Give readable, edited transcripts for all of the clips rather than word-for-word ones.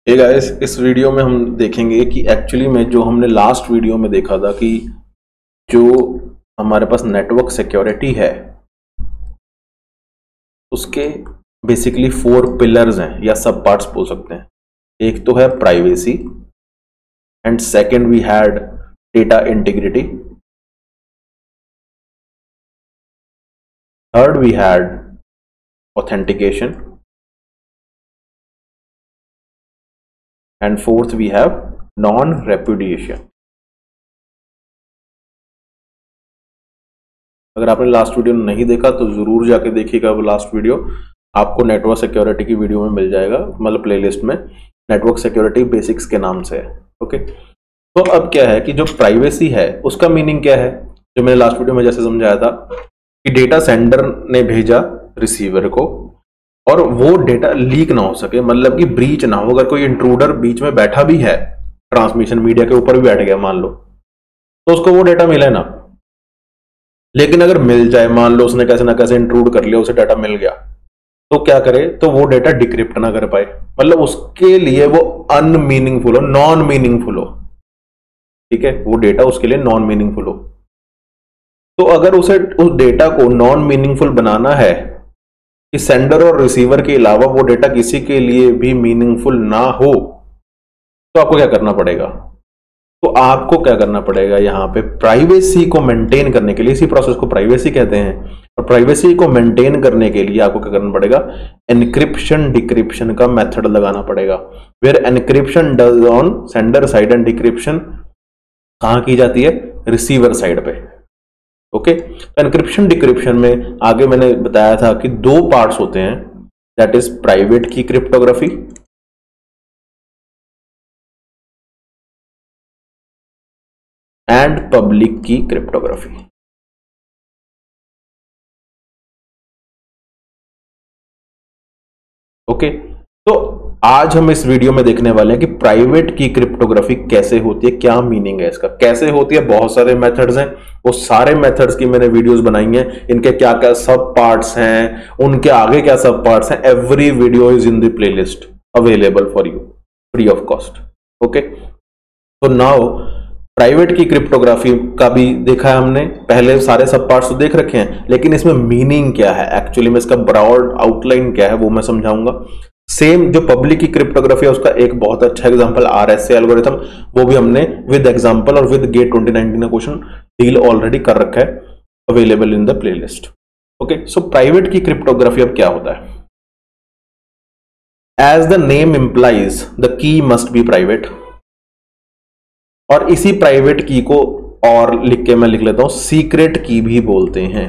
Hey guys, इस video में हम देखेंगे कि एक्चुअली में जो हमने लास्ट वीडियो में देखा था कि जो हमारे पास नेटवर्क सिक्योरिटी है उसके बेसिकली 4 पिलर्स हैं या सब पार्ट्स बोल सकते हैं। एक तो है privacy and second we had data integrity, third we had authentication and fourth we have non-repudiation। अगर आपने लास्ट वीडियो नहीं देखा तो जरूर जाके देखिएगा। वो लास्ट वीडियो आपको नेटवर्क सिक्योरिटी की वीडियो में मिल जाएगा, मतलब प्लेलिस्ट में नेटवर्क सिक्योरिटी बेसिक्स के नाम से है। ओके, तो अब क्या है कि जो प्राइवेसी है उसका मीनिंग क्या है, जो मैंने लास्ट वीडियो में जैसे समझाया था कि डेटा सेंडर ने भेजा रिसीवर को और वो डेटा लीक ना हो सके, मतलब कि ब्रीच ना हो। अगर कोई इंट्रूडर बीच में बैठा भी है, ट्रांसमिशन मीडिया के ऊपर भी बैठ गया मान लो, तो उसको वो डेटा मिले ना। लेकिन अगर मिल जाए, मान लो उसने कैसे ना कैसे इंट्रूड कर लिया, उसे डाटा मिल गया, तो क्या करे, तो वो डेटा डिक्रिप्ट ना कर पाए, मतलब उसके लिए वो अनमीनिंगफुल हो, नॉन मीनिंगफुल हो। ठीक है, वो डेटा उसके लिए नॉन मीनिंगफुल हो। तो अगर उसे उस डेटा को नॉन मीनिंगफुल बनाना है कि सेंडर और रिसीवर के अलावा वो डेटा किसी के लिए भी मीनिंगफुल ना हो, तो आपको क्या करना पड़ेगा? तो आपको क्या करना पड़ेगा, यहां पे प्राइवेसी को मेंटेन करने के लिए, इसी प्रोसेस को प्राइवेसी कहते हैं, और प्राइवेसी को मेंटेन करने के लिए आपको क्या करना पड़ेगा? एनक्रिप्शन डिक्रिप्शन का मेथड लगाना पड़ेगा, where encryption does on sender side and decryption कहां की जाती है? रिसीवर साइड पे। ओके, तो एनक्रिप्शन डिक्रिप्शन में आगे मैंने बताया था कि 2 पार्ट्स होते हैं, that is private key cryptography and public की क्रिप्टोग्राफी। ओके, तो आज हम इस वीडियो में देखने वाले हैं कि प्राइवेट की क्रिप्टोग्राफी कैसे होती है, क्या मीनिंग है इसका, कैसे होती है। बहुत सारे मेथड्स हैं, वो सारे मेथड्स की मैंने वीडियोस बनाई हैं, इनके क्या क्या सब पार्ट्स हैं, उनके आगे क्या सब पार्ट्स हैं। Every video is in the playlist available for you free of cost. Okay, तो नाउ प्राइवेट की क्रिप्टोग्राफी का भी देखा है हमने, पहले सारे सब पार्ट्स तो देख रखे हैं, लेकिन इसमें मीनिंग क्या है एक्चुअली में, इसका ब्रॉड आउटलाइन क्या है वो मैं समझाऊंगा। सेम जो पब्लिक की क्रिप्टोग्राफी है उसका एक बहुत अच्छा एग्जांपल RSA एल्गोरिथम, वो भी हमने विद एग्जांपल और विद गेट 2019 का क्वेश्चन डील ऑलरेडी कर रखा है, available in the playlist. Okay, so private key cryptography अब क्या होता है? As the name implies the key must be private, और इसी प्राइवेट की को और लिख के मैं लिख लेता हूं सीक्रेट की भी बोलते हैं।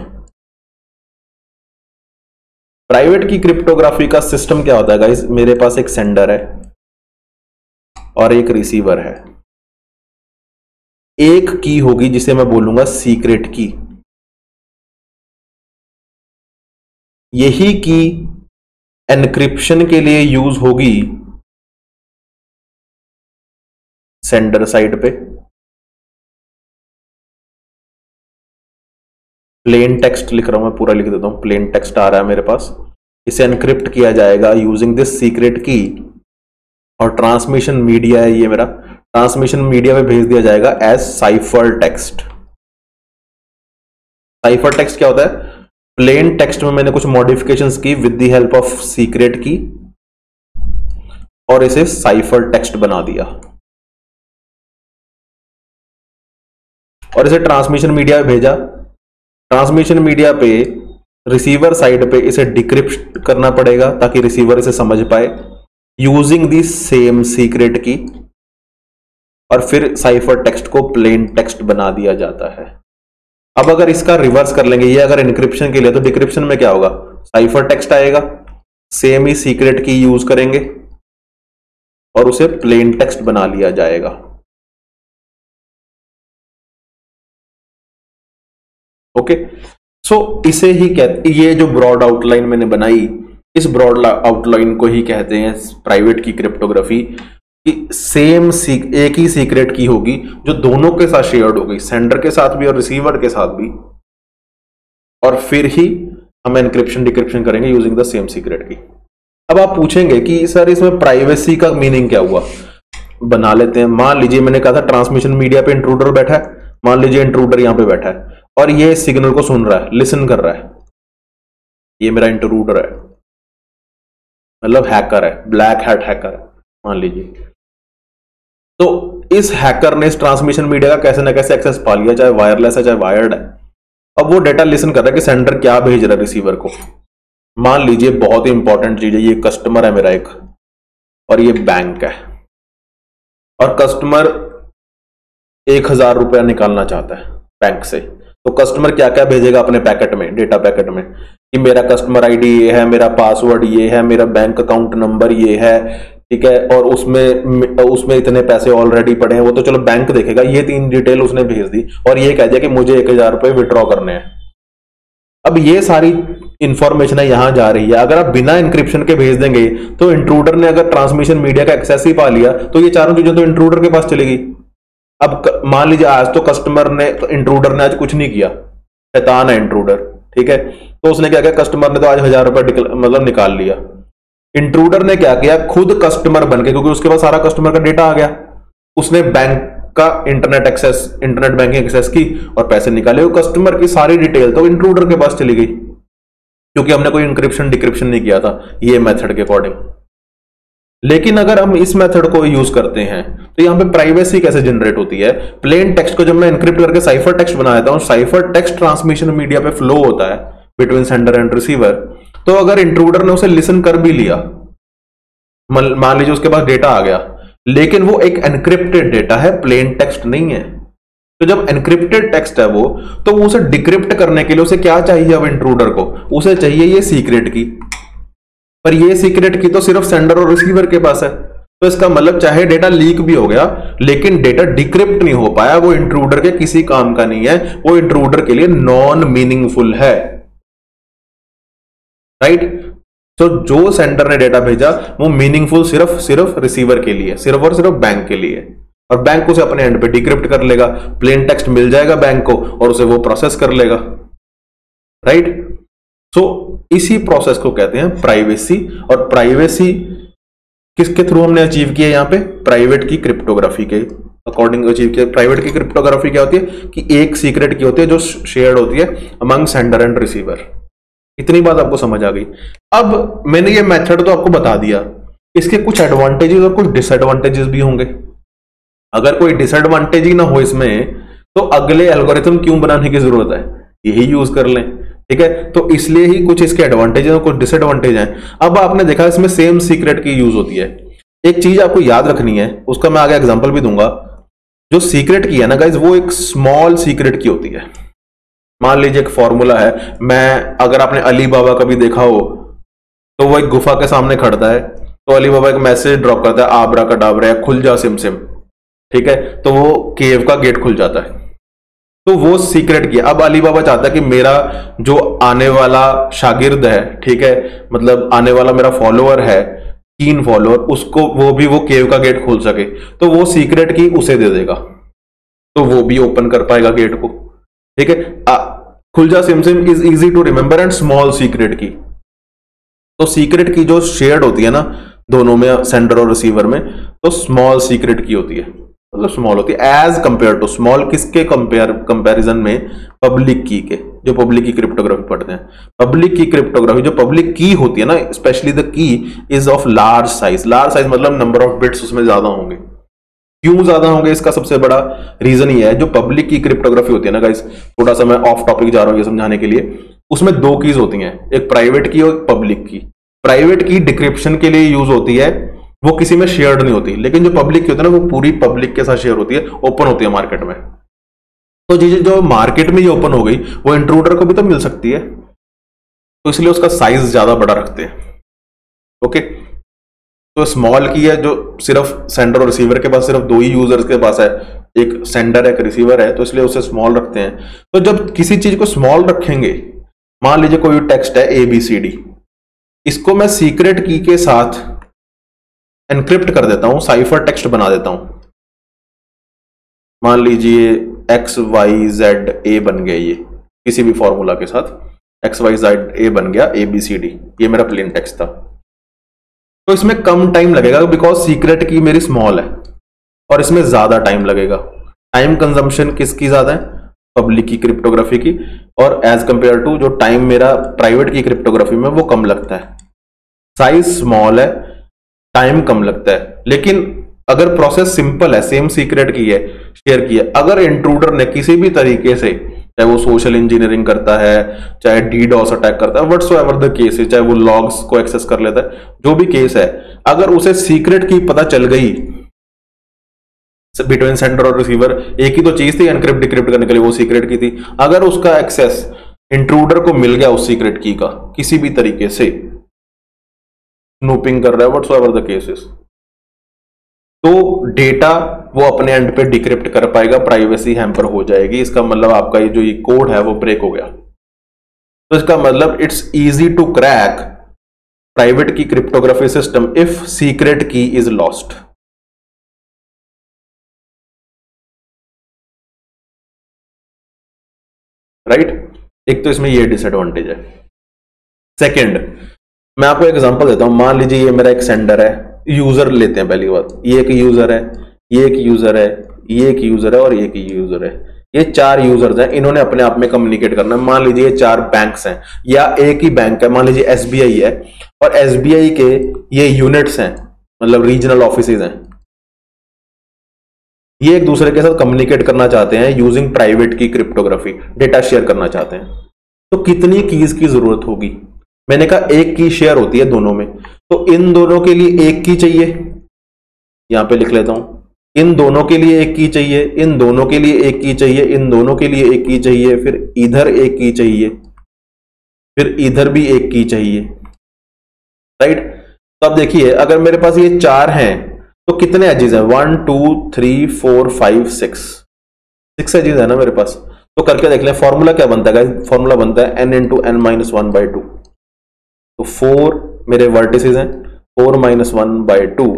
प्राइवेट की क्रिप्टोग्राफी का सिस्टम क्या होता है गाइस? मेरे पास एक सेंडर है और एक रिसीवर है, एक की होगी जिसे मैं बोलूंगा सीक्रेट की। यही की एनक्रिप्शन के लिए यूज होगी सेंडर साइड पे। प्लेन टेक्स्ट लिख रहा हूं मैं, पूरा लिख देता हूं, प्लेन टेक्स्ट आ रहा है मेरे पास। इसे एनक्रिप्ट किया जाएगा यूजिंग दिस सीक्रेट की, और ट्रांसमिशन मीडिया है ये मेरा, ट्रांसमिशन मीडिया में भेज दिया जाएगा as cipher text. Cipher text क्या होता है? प्लेन टेक्स्ट में मैंने कुछ मॉडिफिकेशंस की with the help of secret की, और इसे साइफर टेक्स्ट बना दिया, और इसे ट्रांसमिशन मीडिया में भेजा। ट्रांसमिशन मीडिया पे रिसीवर साइड पे इसे डिक्रिप्ट करना पड़ेगा ताकि रिसीवर इसे समझ पाए यूजिंग दी सेम सीक्रेट की, और फिर साइफर टेक्स्ट को प्लेन टेक्स्ट बना दिया जाता है। अब अगर इसका रिवर्स कर लेंगे, ये अगर एन्क्रिप्शन के लिए, तो डिक्रिप्शन में क्या होगा? साइफर टेक्स्ट आएगा, सेम ही सीक्रेट की यूज करेंगे और उसे प्लेन टेक्स्ट बना लिया जाएगा। ओके, सो इसे ही कहते, ये जो ब्रॉड आउटलाइन मैंने बनाई, इस ब्रॉड आउटलाइन को ही कहते हैं प्राइवेट की क्रिप्टोग्राफी। कि सेम एक ही सीक्रेट की होगी जो दोनों के साथ शेयर्ड होगी, सेंडर के साथ भी और रिसीवर के साथ भी, और फिर ही हम एनक्रिप्शन डिक्रिप्शन करेंगे यूजिंग द सेम सीक्रेट की। अब आप पूछेंगे कि सर इसमें प्राइवेसी का मीनिंग क्या हुआ। बना लेते हैं। मान लीजिए मैंने कहा था ट्रांसमिशन मीडिया पे इंट्रूडर बैठा है, मान लीजिए इंट्रूडर यहां पे बैठा है और ये सिग्नल को सुन रहा है, लिसन कर रहा है। ये मेरा इंट्रूडर है, मतलब हैकर है, ब्लैक हैट हैकर है मान लीजिए। तो इस हैकर ने इस ट्रांसमिशन मीडिया का कैसे ना कैसे एक्सेस पा लिया, चाहे वायरलेस है चाहे वायर्ड है। अब वो डेटा लिसन कर रहा है कि सेंडर क्या भेज रहा है रिसीवर को। मान लीजिए बहुत ही इंपॉर्टेंट चीज है, ये कस्टमर है मेरा एक और ये बैंक है, और कस्टमर 1000 रुपया निकालना चाहता है बैंक से। तो कस्टमर क्या क्या भेजेगा अपने पैकेट में, डेटा पैकेट में, कि मेरा कस्टमर आईडी ये है, मेरा पासवर्ड ये है, मेरा बैंक अकाउंट नंबर ये है, ठीक है, और उसमें इतने पैसे ऑलरेडी पड़े हैं। वो तो चलो बैंक देखेगा, ये 3 डिटेल उसने भेज दी और ये कह दिया कि मुझे 1000 रुपए विड्रॉ करने हैं। अब ये सारी इंफॉर्मेशन यहां जा रही है। अगर आप बिना इंक्रिप्शन के भेज देंगे तो इंट्रूडर ने अगर ट्रांसमिशन मीडिया का एक्सेस ही पा लिया तो ये चारों चीजें तो इंट्रूडर के पास चलेगी। अब मान लीजिए आज तो इंट्रूडर ने आज कुछ नहीं किया, शैतान है इंट्रूडर, ठीक है, तो उसने क्या किया, कस्टमर ने तो आज 1000 रुपए मतलब निकाल लिया। इंट्रूडर ने क्या किया, खुद कस्टमर बन के, क्योंकि उसके पास सारा कस्टमर का डेटा आ गया, उसने बैंक का इंटरनेट बैंकिंग एक्सेस की और पैसे निकाले। वो कस्टमर की सारी डिटेल तो इंट्रूडर के पास चली गई, क्योंकि हमने कोई इंक्रिप्शन डिक्रिप्शन नहीं किया था ये मेथड के अकॉर्डिंग। लेकिन अगर हम इस मेथड को यूज करते हैं तो यहां पे प्राइवेसी कैसे जनरेट होती है। प्लेन टेक्स्ट को जब मैं इंक्रिप्ट करके साइफर टेक्स्ट बना देता हूं, साइफर टेक्स्ट ट्रांसमिशन मीडिया पे फ्लो होता है बिटवीन सेंडर एंड रिसीवर। तो अगर इंट्रूडर ने उसे लिसन कर भी लिया, मान लीजिए उसके पास डेटा आ गया, लेकिन वो एक एनक्रिप्टेड डेटा है, प्लेन टेक्स्ट नहीं है। तो जब एनक्रिप्टेड टेक्स्ट है वो, तो वो उसे डिक्रिप्ट करने के लिए उसे क्या चाहिए, अब इंट्रूडर को उसे चाहिए ये सीक्रेट की। पर ये सीक्रेट की तो सिर्फ सेंडर और रिसीवर के पास है। तो इसका मतलब चाहे डेटा लीक भी हो गया लेकिन डेटा डिक्रिप्ट नहीं हो पाया, वो इंट्रूडर के किसी काम का नहीं है, वो इंट्रूडर के लिए नॉन मीनिंगफुल है, राइट। तो जो सेंडर ने डेटा भेजा वो मीनिंगफुल सिर्फ रिसीवर के लिए, सिर्फ और सिर्फ बैंक के लिए, और बैंक उसे अपने एंड पे डिक्रिप्ट कर लेगा, प्लेन टेक्स्ट मिल जाएगा बैंक को और उसे वो प्रोसेस कर लेगा, राइट। सो इसी प्रोसेस को कहते हैं प्राइवेसी। और प्राइवेसी किसके थ्रू हमने अचीव किया, यहां पे प्राइवेट की क्रिप्टोग्राफी के अकॉर्डिंग अचीव किया। प्राइवेट की क्रिप्टोग्राफी क्या होती है कि एक सीक्रेट की होती है जो शेयर्ड होती है अमंग सेंडर एंड रिसीवर। इतनी बात आपको समझ आ गई। अब मैंने ये मेथड तो आपको बता दिया, इसके कुछ एडवांटेजेस और कुछ डिसएडवांटेजेस भी होंगे। अगर कोई डिसएडवांटेज ही ना हो इसमें तो अगले एल्गोरिथम क्यों बनाने की जरूरत है, यही यूज कर लें, ठीक है। तो इसलिए ही कुछ इसके एडवांटेज और कुछ डिसएडवांटेज हैं। अब आपने देखा इसमें सेम सीक्रेट की यूज होती है। एक चीज आपको याद रखनी है, उसका मैं आगे एग्जांपल भी दूंगा। जो सीक्रेट की है ना गाइज, वो एक स्मॉल सीक्रेट की होती है। मान लीजिए एक फॉर्मूला है, अगर आपने अली बाबा कभी देखा हो तो वो एक गुफा के सामने खड़ता है, तो अली बाबा एक मैसेज ड्रॉप करता है, आबरा का डाबरा, खुल जा सिम सिम, ठीक है, तो वो केव का गेट खुल जाता है। तो वो सीक्रेट किया। अब अली बाबा चाहता है कि मेरा जो आने वाला शागिर्द है, ठीक है, मतलब आने वाला मेरा फॉलोअर है, 3 फॉलोअर, उसको वो केव का गेट खोल सके, तो वो सीक्रेट की उसे दे देगा, तो वो भी ओपन कर पाएगा गेट को, ठीक है। खुल जा सिम सिम is easy to remember and small secret key. तो सीक्रेट की जो शेयर्ड होती है ना दोनों में, सेंडर और रिसीवर में, तो स्मॉल सीक्रेट की होती है, मतलब स्मॉल होती है एज कंपेयर टू, स्मॉल किसके कंपैरिजन में, पब्लिक की के, जो पब्लिक की क्रिप्टोग्राफी पढ़ते हैं। पब्लिक की क्रिप्टोग्राफी, जो पब्लिक की होती है ना, specially the key is of large size. Large size मतलब नंबर ऑफ बिट्स उसमें ज्यादा होंगे। क्यों ज्यादा होंगे, इसका सबसे बड़ा रीजन ये है, जो पब्लिक की क्रिप्टोग्राफी होती है ना गाइस, थोड़ा सा मैं ऑफ टॉपिक जा रहा हूं ये समझाने के लिए, उसमें 2 कीज होती हैं, एक प्राइवेट की और एक पब्लिक की। प्राइवेट की डिक्रिप्शन के लिए यूज होती है, वो किसी में शेयर्ड नहीं होती, लेकिन जो पब्लिक की होती है ना, वो पूरी पब्लिक के साथ शेयर होती है, ओपन होती है मार्केट में। तो जो मार्केट में ये ओपन हो गई वो इंट्रूडर को भी तो मिल सकती है, तो इसलिए उसका साइज ज्यादा बड़ा रखते हैं, ओके। तो स्मॉल की है जो सिर्फ सेंडर और रिसीवर के पास सिर्फ 2 ही यूजर्स के पास है, एक सेंडर है एक रिसीवर है, तो इसलिए उसे स्मॉल रखते हैं। तो जब किसी चीज को स्मॉल रखेंगे, मान लीजिए कोई टेक्स्ट है ABCD, इसको मैं सीक्रेट की के साथ एनक्रिप्ट कर देता हूं, साइफर टेक्स्ट बना देता हूं। मान लीजिए XYZA बन गया, ये किसी भी फॉर्मूला के साथ XYZA बन गया ABCD, ये मेरा प्लेन टेक्स्ट था। तो इसमें कम टाइम लगेगा बिकॉज सीक्रेट की मेरी स्मॉल है, और इसमें ज्यादा टाइम लगेगा। टाइम कंजम्पशन किसकी ज्यादा है? पब्लिक की क्रिप्टोग्राफी की, और एज कंपेयर टू जो टाइम मेरा प्राइवेट की क्रिप्टोग्राफी में वो कम लगता है। साइज स्मॉल है, टाइम कम लगता है। लेकिन अगर प्रोसेस सिंपल है, सेम सीक्रेट की है, शेयर की है, अगर इंट्रूडर ने किसी भी तरीके से, चाहे वो सोशल इंजीनियरिंग करता है, चाहे डीडॉस अटैक करता है, व्हाटसोएवर द केस है, चाहे वो लॉग्स को एक्सेस कर लेता है, जो भी केस है, अगर उसे सीक्रेट की पता चल गई बिटवीन सेंडर और रिसीवर, एक ही तो चीज थी एनक्रिप्ट डिक्रिप्ट करने के लिए, वो सीक्रेट की थी, अगर उसका एक्सेस इंट्रूडर को मिल गया उस सीक्रेट की का किसी भी तरीके से, स्नूपिंग कर रहा है, व्हाटसोएवर द केसेस, तो डेटा वो अपने एंड पे डिक्रिप्ट कर पाएगा, प्राइवेसी हैम्पर हो जाएगी। इसका मतलब आपका ये जो ये कोड है वो ब्रेक हो गया। तो इसका मतलब it's easy to crack private key cryptography system if secret key is lost. Right, एक तो इसमें ये डिसएडवांटेज है। सेकंड, मैं आपको एग्जांपल देता हूं। मान लीजिए ये मेरा एक सेंडर है, यूजर लेते हैं पहली बात, ये एक यूजर है, ये एक यूजर है, ये एक यूजर है और ये एक यूजर है। ये 4 यूजर्स हैं, इन्होंने अपने आप में कम्युनिकेट करना है। मान लीजिए 4 बैंक्स हैं या एक ही बैंक है, मान लीजिए एसबीआई है, और एसबीआई के ये यूनिट्स हैं, मतलब रीजनल ऑफिसेज हैं। ये एक दूसरे के साथ कम्युनिकेट करना चाहते हैं using private key cryptography, data share करना चाहते हैं। तो कितनी कीज की जरूरत होगी? मैंने कहा एक की शेयर होती है दोनों में, तो इन दोनों के लिए एक की चाहिए, यहां पे लिख लेता हूं, इन दोनों के लिए एक की चाहिए, इन दोनों के लिए एक की चाहिए, इन दोनों के लिए एक की चाहिए, फिर इधर एक की चाहिए, फिर इधर भी एक की चाहिए। राइट, तो अब देखिए अगर मेरे पास ये 4 हैं तो कितने एजेस हैं? 1 2 3 4 5 6 एजेस है ना मेरे पास। तो करके देख लें, फॉर्मूला क्या बनता है? फॉर्मूला बनता है n इंटू n माइनस 1/2। तो 4 मेरे वर्टिसेस हैं, 4 माइनस 1/2,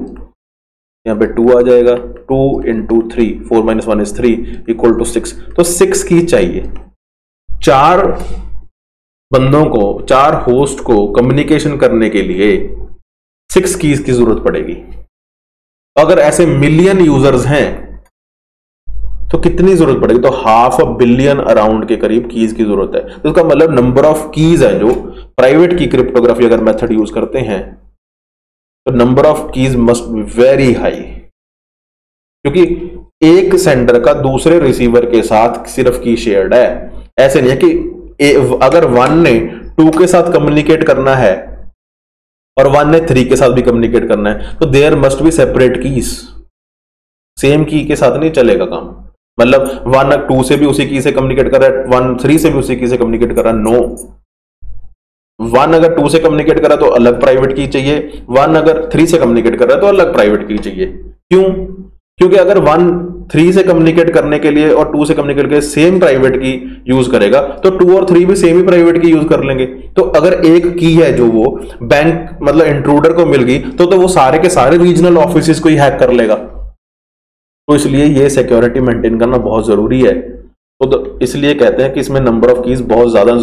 यहां पे 2 आ जाएगा, 2 into 3, 4 minus 1 is 3 equal to 6। तो 6 की चाहिए। 4 बंदों को, 4 होस्ट को कम्युनिकेशन करने के लिए 6 कीज की जरूरत पड़ेगी। अगर ऐसे मिलियन यूजर्स हैं तो कितनी जरूरत पड़ेगी? तो 500 बिलियन अराउंड के करीब कीज की जरूरत है। तो इसका मतलब नंबर ऑफ कीज है जो प्राइवेट की क्रिप्टोग्राफी अगर मेथड यूज करते हैं तो number of keys must be very high, क्योंकि एक सेंडर का दूसरे रिसीवर के साथ सिर्फ की शेयर्ड है। ऐसे नहीं है कि अगर 1 ने 2 के साथ कम्युनिकेट करना है और 1 ने 3 के साथ भी कम्युनिकेट करना है, तो there must be separate keys. Same key के साथ नहीं चलेगा काम। मतलब 1 2 से भी उसी की से कम्युनिकेट कर रहा है, 1 3 से भी उसी की से कम्युनिकेट कर रहा है, नो। 1 अगर 2 से कम्युनिकेट कर रहा है तो अलग प्राइवेट की चाहिए, 1 अगर 3 से कम्युनिकेट कर रहा है तो अलग प्राइवेट की चाहिए। क्यों? क्योंकि अगर 1 3 से कम्युनिकेट करने के लिए और 2 से कम्युनिकेट के लिए सेम प्राइवेट की यूज करेगा तो 2 और 3 भी सेम ही प्राइवेट की यूज कर लेंगे। तो अगर एक की है जो वो बैंक मतलब इंट्रूडर को मिल गई तो वो सारे के सारे रीजनल ऑफिसेस को ही हैक कर लेगा। तो इसलिए ये सिक्योरिटी मेंटेन करना बहुत जरूरी है। तो इसलिए कहते हैं कि इसमें नंबर ऑफ कीज बहुत ज्यादा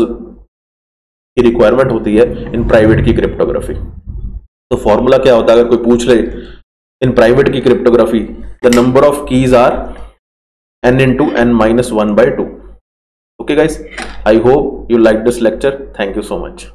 की रिक्वायरमेंट होती है इन प्राइवेट की क्रिप्टोग्राफी। तो फॉर्मूला क्या होता है अगर कोई पूछ ले in private key cryptography, the number of keys are n into n minus 1/2. Okay guys, I hope you like this lecture. Thank you so much.